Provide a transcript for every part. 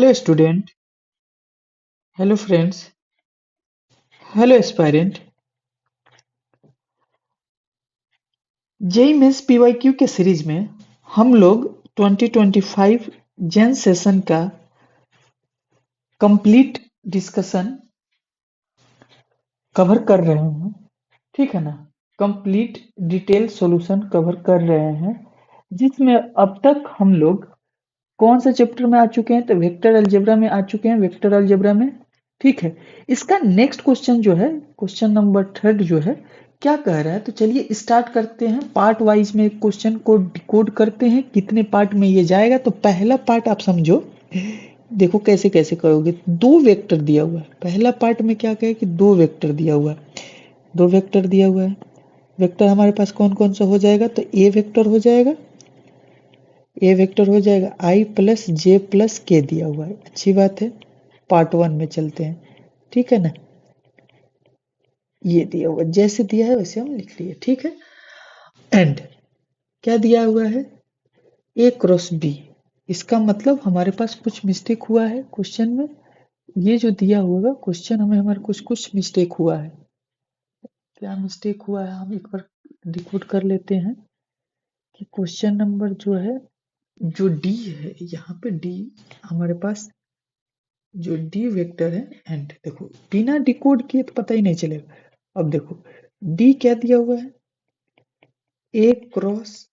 Hello student, hello friends, hello aspirant। JEE mains PYQ के series में हम लोग 2025 जैन सेशन का कंप्लीट डिस्कशन कवर कर रहे हैं, ठीक है ना। कंप्लीट डिटेल सॉल्यूशन कवर कर रहे हैं, जिसमें अब तक हम लोग कौन सा चैप्टर में आ चुके हैं, तो वेक्टर अलजेब्रा में आ चुके हैं। वेक्टर अलजेब्रा में ठीक है। इसका नेक्स्ट क्वेश्चन जो है, क्वेश्चन नंबर 3 जो है, क्या कह रहा है, तो चलिए स्टार्ट करते हैं। पार्ट वाइज में क्वेश्चन को डिकोड करते हैं, कितने पार्ट में ये जाएगा। तो पहला पार्ट आप समझो, देखो कैसे कैसे करोगे। दो वेक्टर दिया हुआ है, पहला पार्ट में क्या कहे कि दो वेक्टर दिया हुआ है, दो वेक्टर दिया हुआ है। वेक्टर हमारे पास कौन कौन सा हो जाएगा, तो ए वेक्टर हो जाएगा, ए वेक्टर हो जाएगा आई प्लस जे प्लस के दिया हुआ है। अच्छी बात है। पार्ट 1 में चलते हैं, ठीक है ना। ये दिया हुआ जैसे दिया है वैसे हम लिख लिए, ठीक है। एंड क्या दिया हुआ है, ए क्रॉस बी। इसका मतलब हमारे पास कुछ मिस्टेक हुआ है क्वेश्चन में। ये जो दिया हुआ क्वेश्चन हमें हमारे कुछ कुछ मिस्टेक हुआ है। क्या मिस्टेक हुआ है, हम एक बार डिकोड कर लेते हैं कि क्वेश्चन नंबर जो है, जो डी है, यहाँ पे डी हमारे पास जो डी वेक्टर है। एंड देखो बिना डिकोड किए तो पता ही नहीं चलेगा। अब देखो डी क्या दिया हुआ है, ए क्रॉस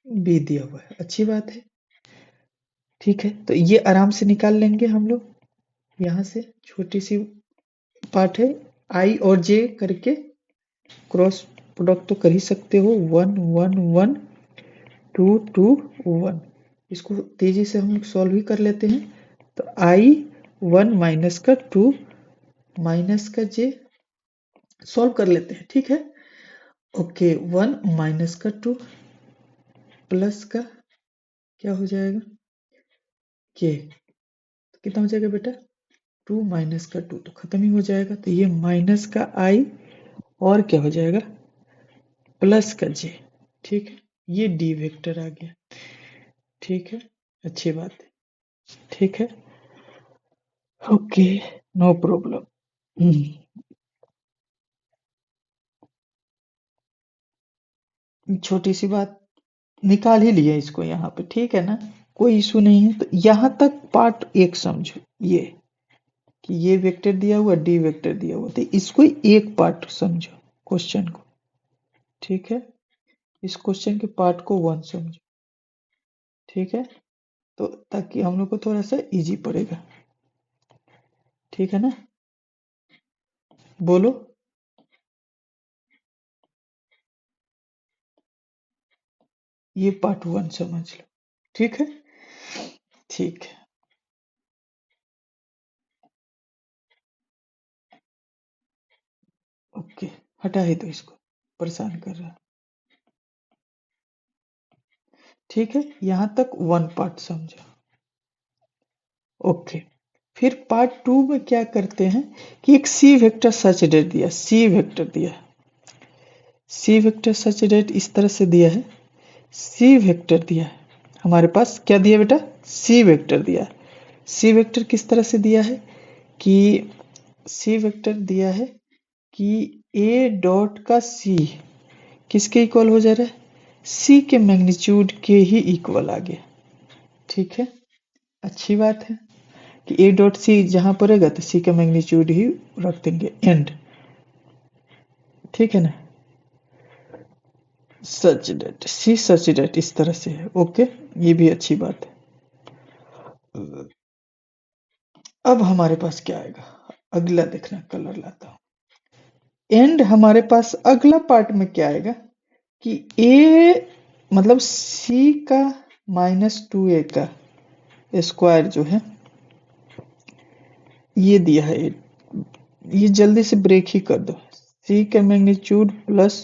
बी दिया हुआ है। अच्छी बात है, ठीक है। तो ये आराम से निकाल लेंगे हम लोग। यहाँ से छोटी सी पार्ट है, आई और जे करके क्रॉस प्रोडक्ट तो कर ही सकते हो। 1 1 1 2 2 1, इसको तेजी से हम लोग सॉल्व ही कर लेते हैं। तो आई 1 माइनस का 2 माइनस का जे सॉल्व कर लेते हैं, ठीक है। ओके 1 माइनस का 2 प्लस का क्या हो जाएगा के, तो कितना हो जाएगा बेटा, 2 माइनस का 2 तो खत्म ही हो जाएगा। तो ये माइनस का आई और क्या हो जाएगा, प्लस का जे, ठीक है। ये डी वेक्टर आ गया, ठीक है। अच्छी बात है, ठीक है। Okay, no problem. छोटी सी बात, निकाल ही लिया इसको यहाँ पे, ठीक है ना, कोई इशू नहीं है। तो यहाँ तक पार्ट 1 समझो, ये कि ये वेक्टर दिया हुआ, डी वेक्टर दिया हुआ, तो इसको एक पार्ट समझो क्वेश्चन को, ठीक है। इस क्वेश्चन के पार्ट को 1 समझो, ठीक है। तो ताकि हम लोग को थोड़ा सा इजी पड़ेगा, ठीक है ना। बोलो, ये पार्ट 1 समझ लो, ठीक है। ठीक है, ओके। हटा ही दो इसको, परेशान कर रहा है, ठीक है। यहां तक 1 पार्ट समझो, ओके। फिर पार्ट 2 में क्या करते हैं कि एक सी वेक्टर सच डेट दिया, सी वेक्टर दिया, सी वेक्टर सच डेट इस तरह से दिया है। सी वेक्टर दिया है हमारे पास, क्या दिया बेटा, सी वेक्टर दिया। सी वेक्टर किस तरह से दिया है कि सी वेक्टर दिया है कि ए डॉट का सी किसके इक्वल हो जा रहा है, सी के मैग्नीट्यूड के ही इक्वल आ गया, ठीक है। अच्छी बात है कि ए डॉट सी जहां पड़ेगा तो सी का मैग्नीट्यूड ही रख देंगे, एंड, ठीक है ना। सच डेट सी सच डेट इस तरह से है, ओके। ये भी अच्छी बात है। अब हमारे पास क्या आएगा, अगला देखना, कलर लाता हूं। एंड हमारे पास अगला पार्ट में क्या आएगा कि ए मतलब सी का -2a का स्क्वायर जो है, ये दिया है। ये जल्दी से ब्रेक ही कर दो। सी का मैग्नीट्यूड प्लस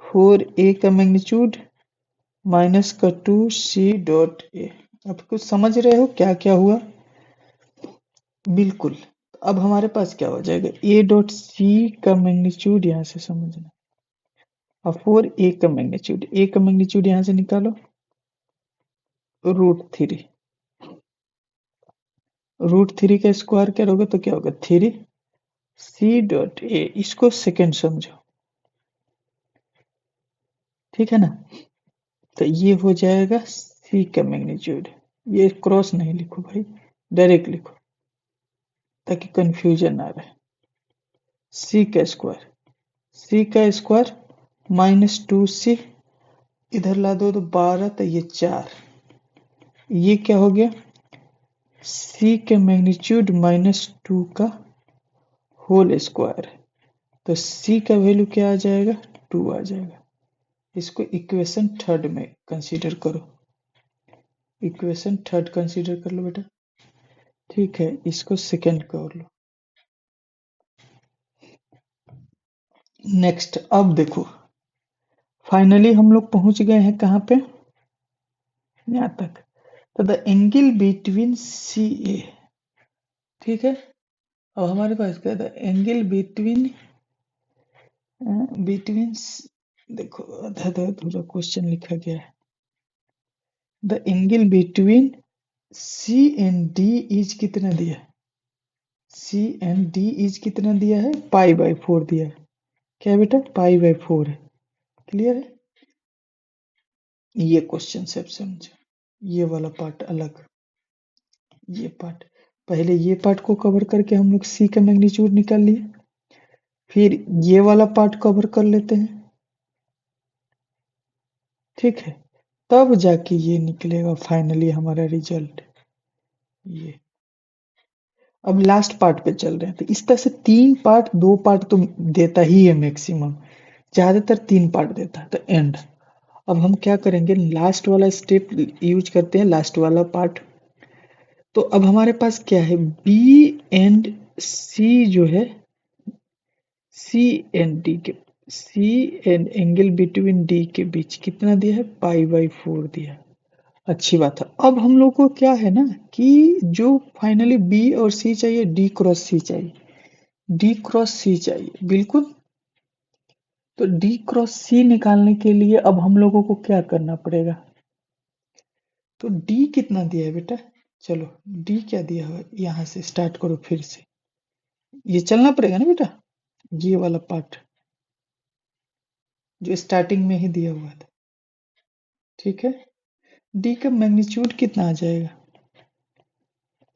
4a का मैग्नीट्यूड माइनस का 2c डॉट ए। अब कुछ समझ रहे हो क्या क्या हुआ, बिल्कुल। अब हमारे पास क्या हो जाएगा, ए डॉट सी का मैग्नीट्यूड यहाँ से समझना, और 4a का मैग्नीट्यूड, ए का मैग्नीट्यूड यहाँ से निकालो, √3, √3 का स्क्वायर करोगे तो क्या होगा 3c.a, इसको सेकेंड समझो, ठीक है ना। तो ये हो जाएगा c का मैग्नीट्यूड, ये क्रॉस नहीं लिखो भाई, डायरेक्ट लिखो ताकि कंफ्यूजन ना रहे। c का स्क्वायर -2c, इधर ला दो तो 12, तो ये 4, ये क्या हो गया c के मैग्नीट्यूड -2 का होल स्क्वायर, तो c का वैल्यू क्या आ जाएगा 2 आ जाएगा। इसको इक्वेशन थर्ड में कंसीडर करो, इक्वेशन थर्ड कंसीडर कर लो बेटा, ठीक है। इसको सेकंड कर लो। नेक्स्ट, अब देखो फाइनली हम लोग पहुंच गए हैं कहाँ पे, यहाँ तक। तो द एंगल बिटवीन सी ए, ठीक है। अब हमारे पास क्या था, एंगल बिटवीन बिटवीन, देखो आधा थोड़ा क्वेश्चन लिखा गया है। The angle between C and D is कितना दिया है, सी एंड डी इज कितना दिया है, π/4 दिया है। क्या बेटा, π/4 है, क्लियर है। ये क्वेश्चन सब समझो, ये वाला पार्ट अलग, ये पार्ट पहले, ये पार्ट को कवर करके हम लोग सी का मैग्नीट्यूड निकाल लिए, फिर ये वाला पार्ट कवर कर लेते हैं, ठीक है। तब जाके ये निकलेगा फाइनली हमारा रिजल्ट। ये अब लास्ट पार्ट पे चल रहे हैं, तो इस तरह से 3 पार्ट, 2 पार्ट तो देता ही है मैक्सिमम, ज्यादातर 3 पार्ट देता है। तो एंड, अब हम क्या करेंगे, लास्ट वाला स्टेप यूज करते हैं, लास्ट वाला पार्ट। तो अब हमारे पास क्या है, बी एंड सी जो है, सी एंड डी के, सी एंड एंगल बिटवीन डी के बीच कितना दिया है, π/4 दिया है। अच्छी बात है। अब हम लोग को क्या है ना कि जो फाइनली बी और सी चाहिए, डी क्रॉस सी चाहिए, डी क्रॉस सी चाहिए, बिल्कुल। तो डी क्रॉस सी निकालने के लिए अब हम लोगों को क्या करना पड़ेगा, तो डी कितना दिया है बेटा, चलो डी क्या दिया है, यहाँ से स्टार्ट करो फिर से, ये चलना पड़ेगा ना बेटा, ये वाला पार्ट जो स्टार्टिंग में ही दिया हुआ था, ठीक है। डी का मैग्नीट्यूड कितना आ जाएगा,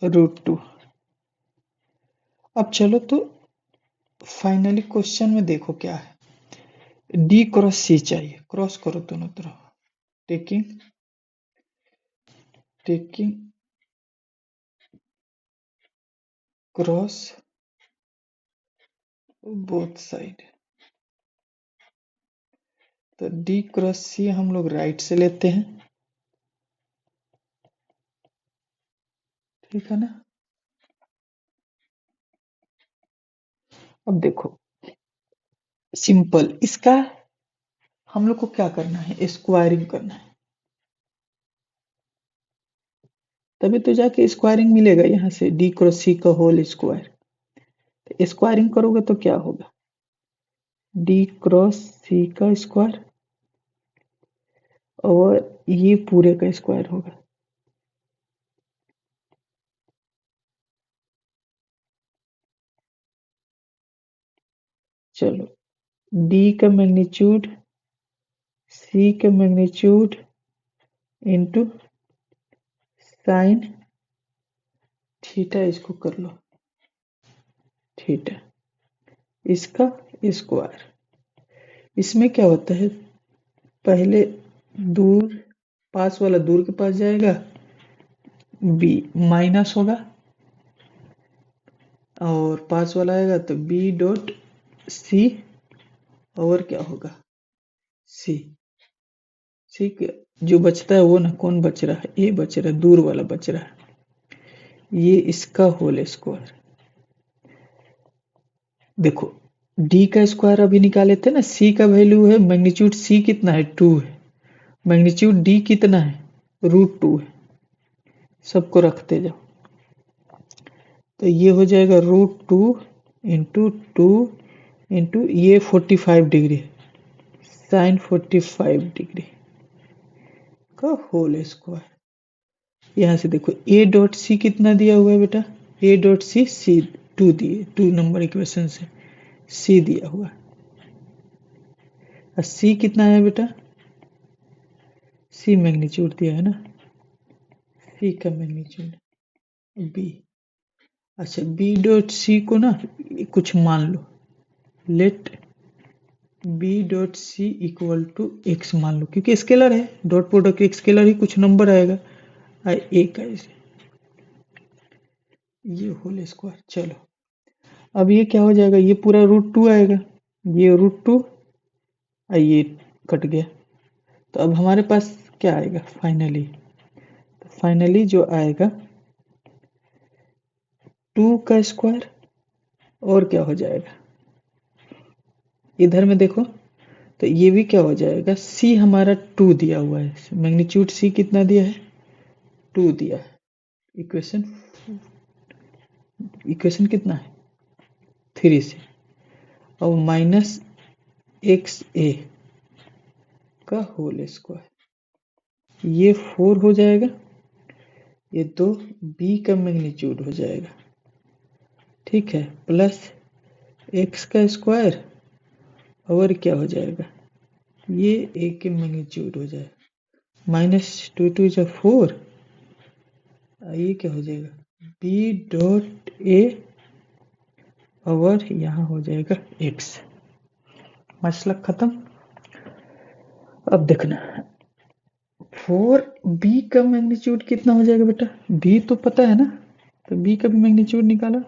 √2। अब चलो तो फाइनली क्वेश्चन में देखो क्या है, डी क्रॉस सी चाहिए, क्रॉस करो दोनों तरफ, taking taking cross both side. तो डी क्रॉस सी हम लोग राइट से लेते हैं, ठीक है ना। अब देखो सिंपल, इसका हम लोग को क्या करना है, स्क्वायरिंग करना है, तभी तो जाके स्क्वायरिंग मिलेगा यहाँ से, डी क्रॉस सी का होल स्क्वायर। तो स्क्वायरिंग करोगे तो क्या होगा, डी क्रॉस सी का स्क्वायर और ये पूरे का स्क्वायर होगा। चलो, डी का मैग्नीट्यूड सी का मैग्नीट्यूड इंटू साइन थीटा, इसको कर लो थीटा, इसका स्क्वायर। इसमें क्या होता है, पहले दूर, पास वाला दूर के पास जाएगा, बी माइनस होगा, और पास वाला आएगा तो बी डॉट सी, और क्या होगा सी, सी जो बचता है वो ना, कौन बच रहा है, ये बच रहा है, दूर वाला बच रहा है, ये इसका होल स्क्वायर। देखो डी का स्क्वायर अभी निकाले थे ना, सी का वैल्यू है, मैग्नीट्यूड सी कितना है 2 है, मैग्नीट्यूड डी कितना है √2 है, सबको रखते जाओ। तो ये हो जाएगा √2 इंटू 2 इंटू ये 45 डिग्री, साइन 45 डिग्री का होल स्क्वायर। यहाँ से देखो ए डॉट सी कितना दिया हुआ है बेटा, ए डॉट सी सी 2 दिए, 2 नंबर इक्वेशन से सी दिया हुआ है। और सी कितना है बेटा, सी मैग्नीट्यूड दिया है ना, सी का मैग्नीट्यूड बी। अच्छा बी डॉट सी को ना कुछ मान लो, let B dot C equal to X मान लो, क्योंकि स्केलर है, डॉट प्रोडक्ट स्केलर ही कुछ नंबर आएगा, ए का ऐसे ये होल स्क्वायर। चलो अब ये क्या हो जाएगा, ये पूरा √2 आएगा, ये √2 और ये कट गया। तो अब हमारे पास क्या आएगा फाइनली, तो फाइनली जो आएगा 2 का स्क्वायर, और क्या हो जाएगा इधर में देखो, तो ये भी क्या हो जाएगा, सी हमारा 2 दिया हुआ है, मैग्नीट्यूड सी कितना दिया है 2 दिया है। इक्वेशन इक्वेशन कितना है 3 से, और माइनस एक्स ए का होल स्क्वायर, ये 4 हो जाएगा, ये 2 बी का मैग्नीट्यूड हो जाएगा, ठीक है, प्लस एक्स का स्क्वायर, और क्या हो जाएगा ये ए के मैग्नीट्यूड हो जाएगा, माइनस 2 2 जा 4, ये क्या हो जाएगा बी डॉट ए, और यहाँ हो जाएगा एक्स। मसला खत्म। अब देखना 4 बी का मैग्नीट्यूड कितना हो जाएगा बेटा, बी तो पता है ना, तो बी का भी मैग्नीट्यूड निकाला,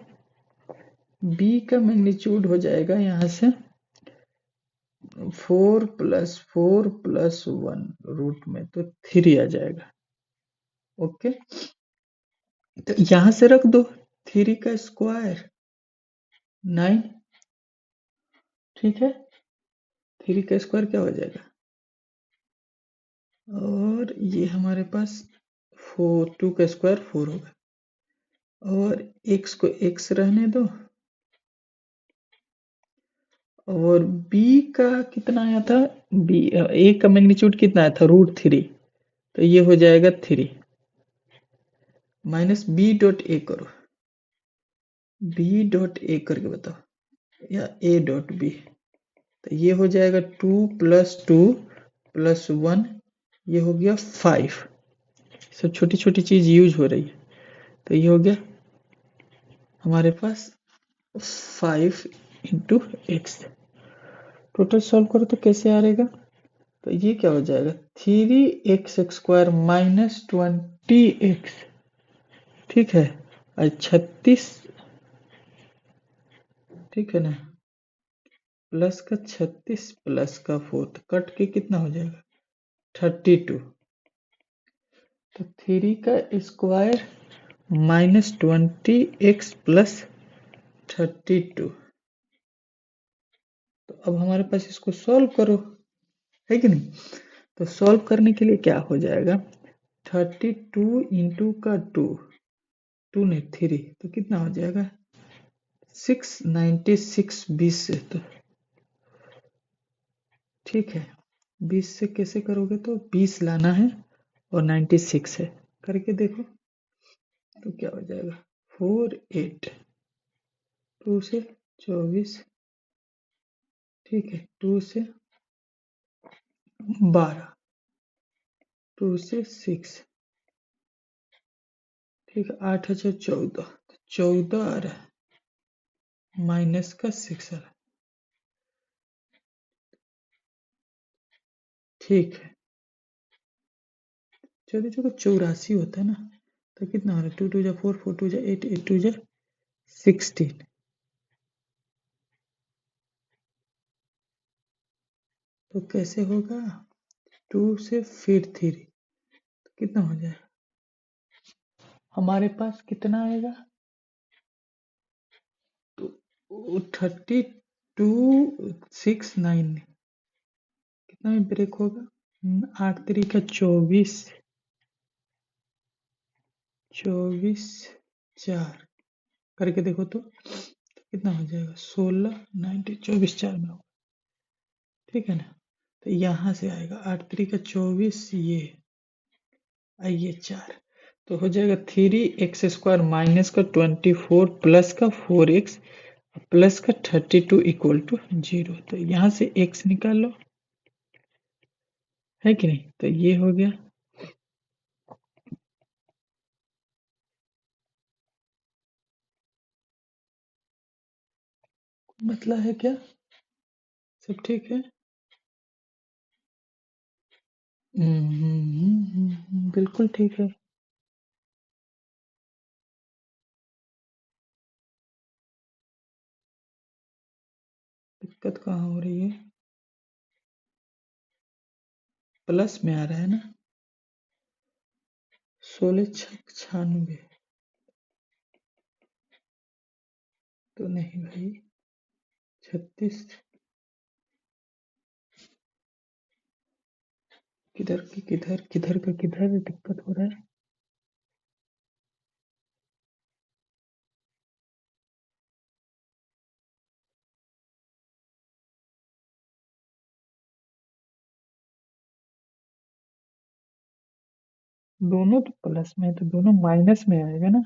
बी का मैग्नीट्यूड हो जाएगा यहाँ से 4 + 1 रूट में तो 3 आ जाएगा। ओके, तो यहाँ से रख दो 3 का स्क्वायर 9, ठीक है, 3 का स्क्वायर क्या हो जाएगा, और ये हमारे पास 4, 2 का स्क्वायर 4 होगा, और x को x रहने दो, और b का कितना आया था, b a का मैग्नीट्यूड कितना आया था √3, तो ये हो जाएगा 3 माइनस बी डॉट ए करो, बी डॉट ए करके बताओ, या ए डॉट बी, तो ये हो जाएगा 2 + 2 + 1, ये हो गया 5, सब छोटी छोटी चीज यूज हो रही है, तो ये हो गया हमारे पास 5 × x। टोटल सॉल्व करो तो कैसे आ रहेगा, तो ये क्या हो जाएगा 3x² - 20x, ठीक है, और 36, ठीक है ना, प्लस का 36 प्लस का 4, तो कट के कितना हो जाएगा 32, तो 3 का स्क्वायर -20x + 32। तो अब हमारे पास इसको सॉल्व करो, है कि नहीं, तो सॉल्व करने के लिए क्या हो जाएगा 32 × का 2 नहीं 3, तो कितना हो जाएगा 696 20 से, तो ठीक है 20 से कैसे करोगे, तो 20 लाना है और 96 है, करके देखो तो क्या हो जाएगा 4 8, 2 से 24, ठीक है, 2 से 12, 2 से 6, ठीक है, 8 × 14, 14 आ रहा है, माइनस का 6 आ रहा है, ठीक है, 14 × 84 होता है ना, तो कितना हो रहा है 2 2 जा 4 4 2 जा 8 8 2 जा 16, तो कैसे होगा 2 से फिर 3, तो कितना हो जाएगा हमारे पास कितना आएगा, तो 3269, कितना में ब्रेक होगा 8 3 का 24, 24 4 करके देखो तो कितना हो जाएगा 16 90, 24 4 में होगा, ठीक है ना, तो यहाँ से आएगा 8 3 का 24, ये 4, तो हो जाएगा 3x² माइनस का 24 प्लस का 4x प्लस का 32 इक्वल टू 0। तो यहाँ से x निकाल लो, है कि नहीं? तो ये हो गया। मतलब है क्या? सब ठीक है? बिल्कुल ठीक है। दिक्कत कहाँ हो रही है? प्लस में आ रहा है ना, 16×96 तो नहीं भाई, 36 किधर की किधर, किधर का किधर दिक्कत हो रहा है। दोनों तो प्लस में है तो दोनों माइनस में आएगा ना,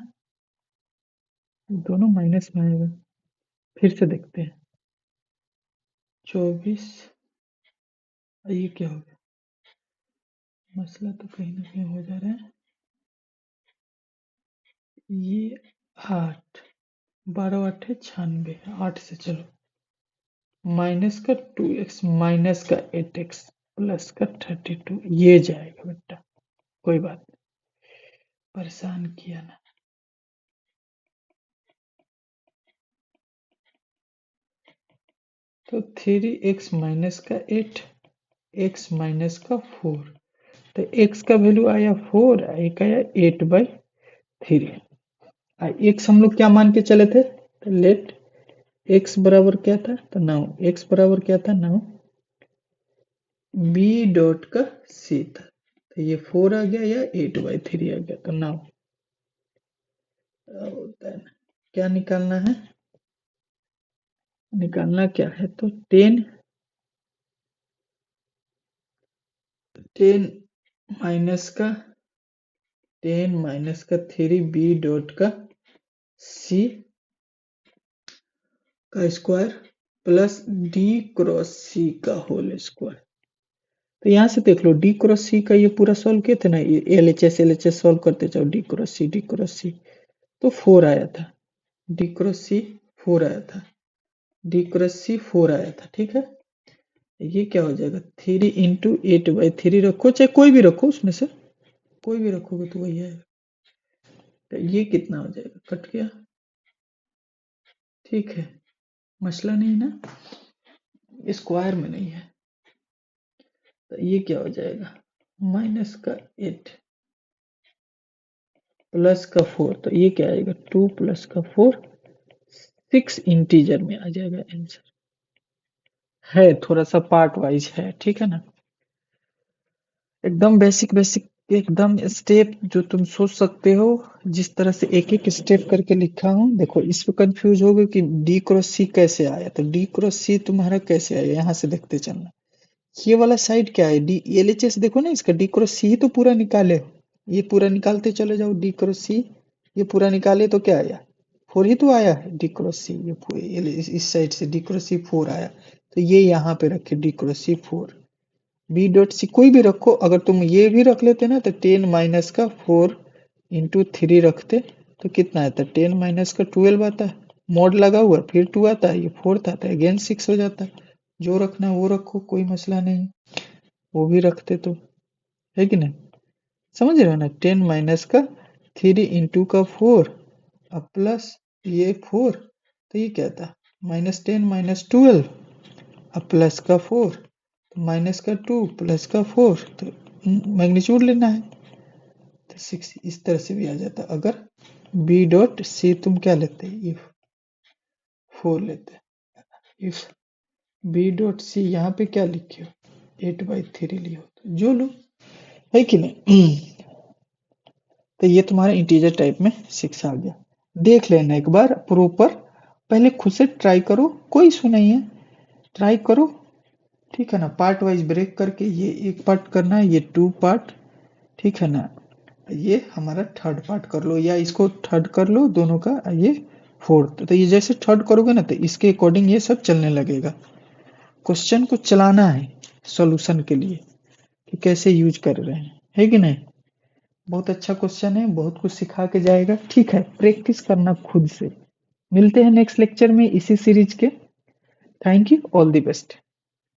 दोनों माइनस में आएगा। फिर से देखते हैं। 24, ये क्या हो गया? मसला तो कहीं ना कहीं हो जा रहा है। ये 8, 12 8 96, 8 से चलो माइनस का 2x माइनस का 8x प्लस का 32, ये जाएगा बेटा, कोई बात नहीं, परेशान किया ना। तो 3x माइनस का 8 x माइनस का 4, तो x का वैल्यू आया 4, एक आया 8/3। x हम लोग क्या मान के चले थे? तो लेट x बराबर क्या था? तो नाउ x बराबर क्या था? नाउ b डॉट का c था, तो ये 4 आ गया या 8/3 आ गया। तो नाउ होता है ना, क्या निकालना है? निकालना क्या है? तो 10 माइनस का 3 b डॉट का c का square plus d cross c का होल स्क्वायर। तो यहाँ से देख लो, d क्रॉस c का ये पूरा सॉल्व किए थे ना, ये LHS सॉल्व करते जाओ, d क्रॉस c तो 4 आया था, d क्रॉस c 4 आया था, d क्रॉस c 4 आया था, ठीक है। ये क्या हो जाएगा? 3 इंटू 8/3 रखो, चाहे कोई भी रखो, उसमें से कोई भी रखोगे तो वही आएगा। तो ये कितना हो जाएगा? कट गया, ठीक है, मसला नहीं ना, स्क्वायर में नहीं है। तो ये क्या हो जाएगा? माइनस का 8 प्लस का 4, तो ये क्या आएगा? 2 प्लस का 4, 6 इंटीजर में आ जाएगा आंसर। है थोड़ा सा पार्ट वाइज है, ठीक है ना, एकदम बेसिक बेसिक, एकदम स्टेप जो तुम सोच सकते हो, जिस तरह से एक एक स्टेप करके लिखा हूँ। देखो इस पे कंफ्यूज हो गए कि d क्रॉस c कैसे आया, तो d क्रॉस c तुम्हारा कैसे आया, यहाँ से देखते चलना। ये वाला साइड क्या है? डी LHS देखो ना, इसका d क्रॉस c ही तो पूरा निकाले हो, ये पूरा निकालते चले जाओ, d क्रॉस c ये पूरा निकाले तो क्या आया? 4 ही तो आया है d क्रॉस c, इस साइड से d क्रॉस c 4 आया, तो ये यहाँ पे रखे d cross c 4, B dot C कोई भी रखो। अगर तुम ये भी रख लेते ना तो 10 माइनस का 4 इंटू 3 रखते तो कितना आता? 10 माइनस का 12 आता, मॉड लगा हुआ फिर 2 आता, ये 4 था तो अगेन 6 हो जाता। जो रखना है वो रखो, कोई मसला नहीं, वो भी रखते तो, है कि नहीं? समझ रहे हो ना? 10 माइनस का 3 इंटू का 4 अब प्लस ये 4, तो ये क्या था? -10 माइनस 12 अब प्लस का 4, तो माइनस का 2 प्लस का 4, तो मैग्नीट्यूड लेना है, तो 6 इस तरह से भी आ जाता। अगर बी डॉट सी तुम क्या लेते? इफ 4 लेते, इफ बी डॉट सी यहाँ पे क्या लिखे हो? 8/3 लियो, तो जो लो, है कि नहीं? तो ये तुम्हारा इंटीजर टाइप में 6 आ गया। देख लेना एक बार प्रॉपर, पहले खुद से ट्राई करो, कोई इशू नहीं है, ट्राई करो, ठीक है ना। पार्ट वाइज ब्रेक करके ये एक पार्ट करना है, ये 2 पार्ट, ठीक है ना। ये हमारा थर्ड पार्ट कर लो, या इसको थर्ड कर लो दोनों का, ये फोर्थ। तो ये जैसे थर्ड करोगे ना तो इसके अकॉर्डिंग ये सब चलने लगेगा। क्वेश्चन को चलाना है सॉल्यूशन के लिए कि कैसे यूज कर रहे हैं, है कि नहीं। बहुत अच्छा क्वेश्चन है, बहुत कुछ सिखा के जाएगा। ठीक है, प्रैक्टिस करना खुद से। मिलते हैं नेक्स्ट लेक्चर में इसी सीरीज के। Thank you, all the best.